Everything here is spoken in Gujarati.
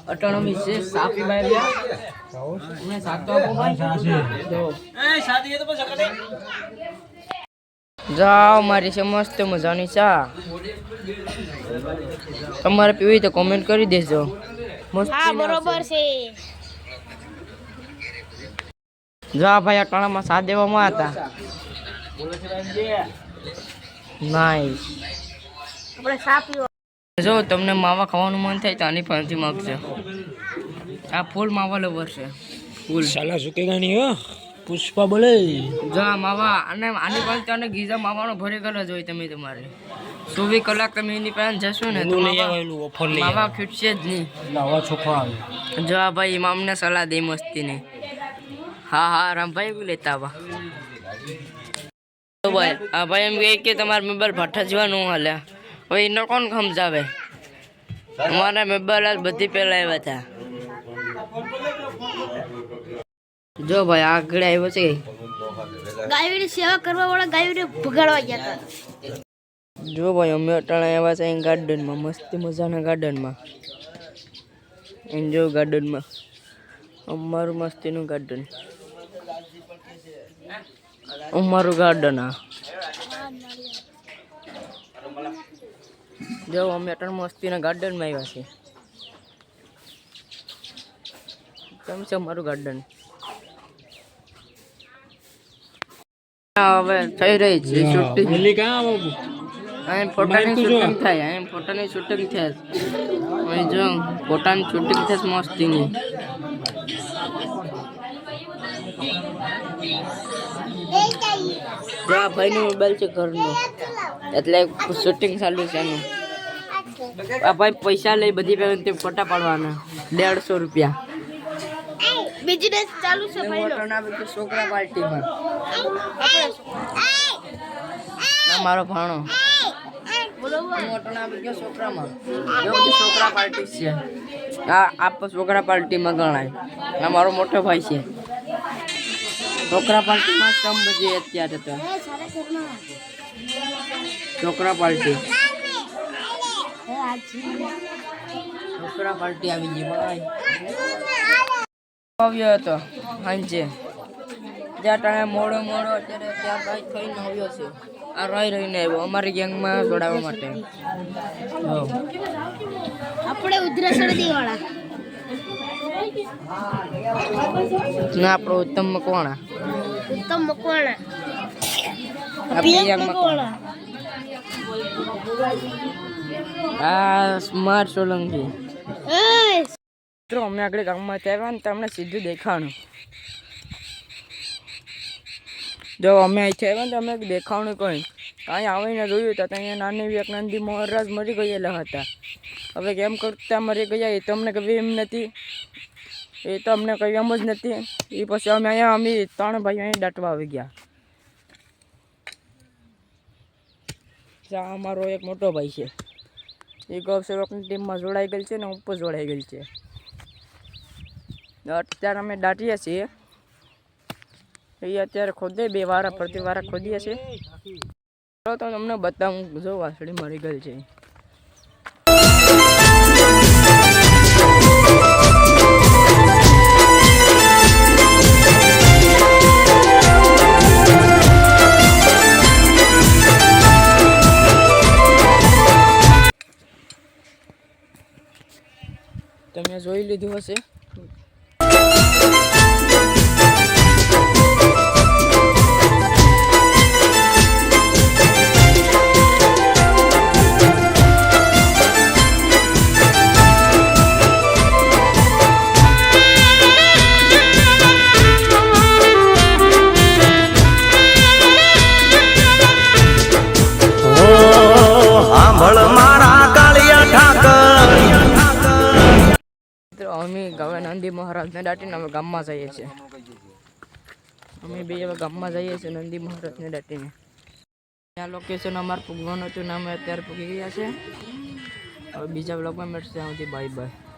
अटोनॉमी से साफी बारिया मैं साथ तो आपको भाई दो ए शादी है तो बस सकते जाओ मारी से मस्त मजानी चा તમારે પીવી તો કોમેન્ટ કરી દેજો મસ્ત હા બરોબર છે જા ભાઈ અટાણામાં સાથ દેવામાં હતા નાઈસ આપણે સાફ જો તમને માવા ખાવાનું મન થાય તો આની પાસેથી માગજો આ ફૂલ માવા લવર છે ફૂલ સાલા સુકેગા નહીં હો પુષ્પા બોલે જા માવા અને આની પાસે તને ગીઝા માવાનો ભરી ગયો જોઈ તમે તમારે 24 કલાક તમે એની પાસે જશો ને તો માવા ફૂટશે જ નહીં નવા છોકરા આવે જા ભાઈ ઇમામને સલાહ દે મસ્તી ની હા હા રામભાઈ બી લેતા આવા તો ભાઈ આ ભાઈ એમ કહે કે તમારા મોબાઈલ ભઠ્ઠા જેવા ન હાલે હવે એનો કોણ સમજાવે અમારા મોબાઈલ બધી પહેલા આવ્યા હતા જો ભાઈ આગળ આવ્યો છે ગાયોની સેવા કરવા વાળા ગાયોને ભગાડવા ગયા હતા જો ભાઈ અમે અટાણા આવ્યા છે ગાર્ડનમાં મસ્ત મજાના ગાર્ડનમાં એન્જોય ગાર્ડનમાં અમારું મસ્તીનું ગાર્ડન અમારું ગાર્ડન આ જો અમે અટાણ મસ્તીના ગાર્ડનમાં આવ્યા છે કેમ છે અમારું ગાર્ડન હવે થઈ રહી છે શૂટિંગ અહીં ફોટાની શૂટિંગ થાય અહીં ફોટાની શૂટિંગ થાય અહીં જો ફોટાની શૂટિંગ થાય મસ્તીની આ ભાઈનો મોબાઈલ છે ઘરનો એટલે શૂટિંગ ચાલુ છે એનું આ ભાઈ પૈસા લઈ બધી તે ફોટા પાડવાના 150 રૂપિયા બિઝનેસ ચાલુ છે ભાઈનો છોકરા પાર્ટીમાં મારો ભાણો છોકરામાં છોકરા પાર્ટી છે આ છોકરા પાર્ટીમાં ગણાય આ મારો મોટો ભાઈ છે છોકરા પાર્ટીમાં કમ બજી અત્યારે તો છોકરા પાર્ટી આવી ગઈ ભાઈ આવ્યો હતો સાંજે જ્યાં ટાણે મોડો અત્યારે ત્યાં ભાઈ થઈને આવ્યો છે આ રહીને આવ્યો અમારી ગેંગમાં જોડાવા માટે આપણે ઉધરા શરદી વાળા ના આપણો ઉત્તમ મકવાણા આ સ્માર્ટ સોલંકી મિત્રો અમે આગળ ગામમાં આવ્યા ને તમને સીધું દેખાણું જો અમે અહીંથી આવ્યા ને અમે દેખાણું કોઈ કાંઈ આવીને જોયું તો અહીંયા નાની એક નંદી મહારાજ મરી ગયેલા હતા હવે કેમ કરતા મરી ગયા એ તો અમને કઈ એમ નથી એ તો અમને કઈ એમ જ નથી એ પછી અમે અહીંયા અમે 3 ભાઈઓ અહીં દાટવા આવી ગયા અમારો એક મોટો ભાઈ છે એ ગૌસેવકની ટીમમાં જોડાઈ ગયેલ છે ને ઉપર જોડાઈ ગયેલ છે અત્યારે અમે દાટીએ છીએ એ અત્યારે ખોદે 2 વારા પ્રતિ વારા ખોદીએ છીએ તો તમને બતાવું જો વાસળી મરી ગયેલ છે તમે જોઈ લીધું હશે અમે ગાવે નંદી મહારાજને દાટીને અમે ગામમાં જઈએ છીએ અમે બે હવે ગામમાં જઈએ છીએ નંદી મહારાજને દાટીને આ લોકેશન અમારે પૂગવાનું હતું ને અમે અત્યારે પૂગી ગયા છે હવે બીજા બ્લોગમાં મળશે ત્યાંથી બાય બાય